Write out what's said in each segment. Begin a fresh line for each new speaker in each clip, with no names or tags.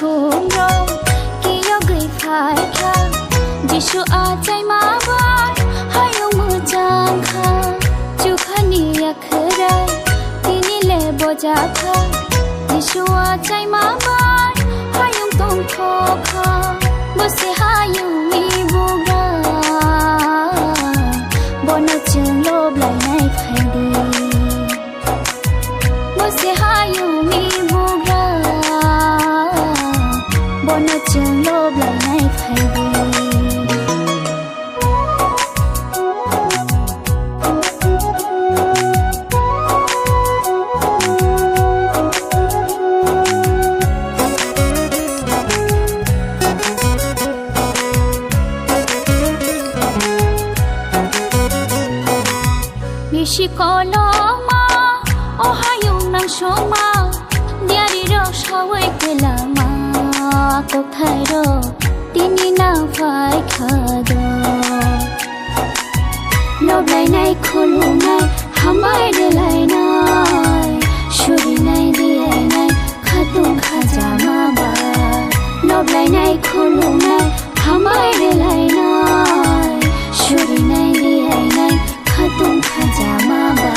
khung rong kia gửi phải kha Giêsu a chạy má vai hai ông mưa chang kha chu khani ya khare tini le boja kha Giêsu a chạy má vai hai ông tông kho kha bố se hai ông mi buga bona chừng lốp lại này phải đi bố se hai ông mi buga bona chừng lốp lại này phải đi Shi ko lo ma o hayung nang sho ma dia di ro shawai ke la ma ko thai ro tini na phai kha do lob lai nai kholu nai hamai de lai nai shuri nai di ai nai khatung kha ja ma ba lob lai nai kholu nai hamai de lai nai shuri nai di ai nai khatung kha ja ma ba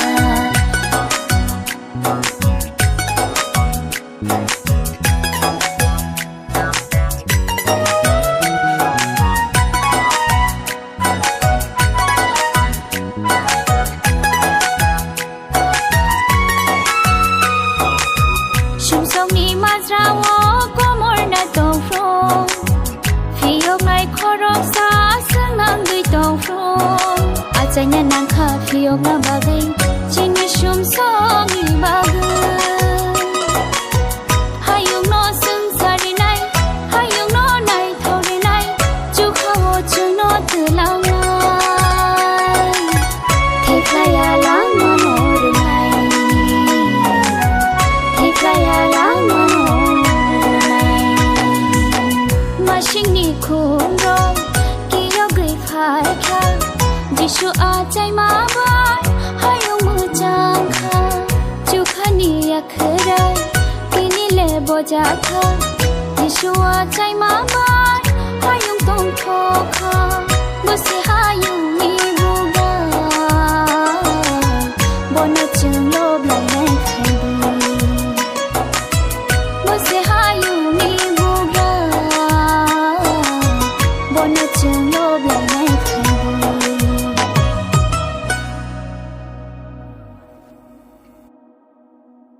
shum song ni ma ra wo ko mor na to from phi yok nai khorok sa sang nang dui to from Chanya nang kha phiok na bagai chini shum song ni bagai hayung no sung sari nai hayung no nai thori nai chu khawo chu no tu lang nai thei kaya lang ma no ru nai thei kaya lang ma no ru nai ma sing ni khung ro ki yo gai phai kha Giêsu a chạy má vai hai ông mưa chang kha chu khani ya khare tini le boja kha Giêsu a chạy má vai hai ông tông kho kha bố se hai ông mi buga bona chừng lốp lại này phải đi bố se hai ông mi buga bona chừng lốp lại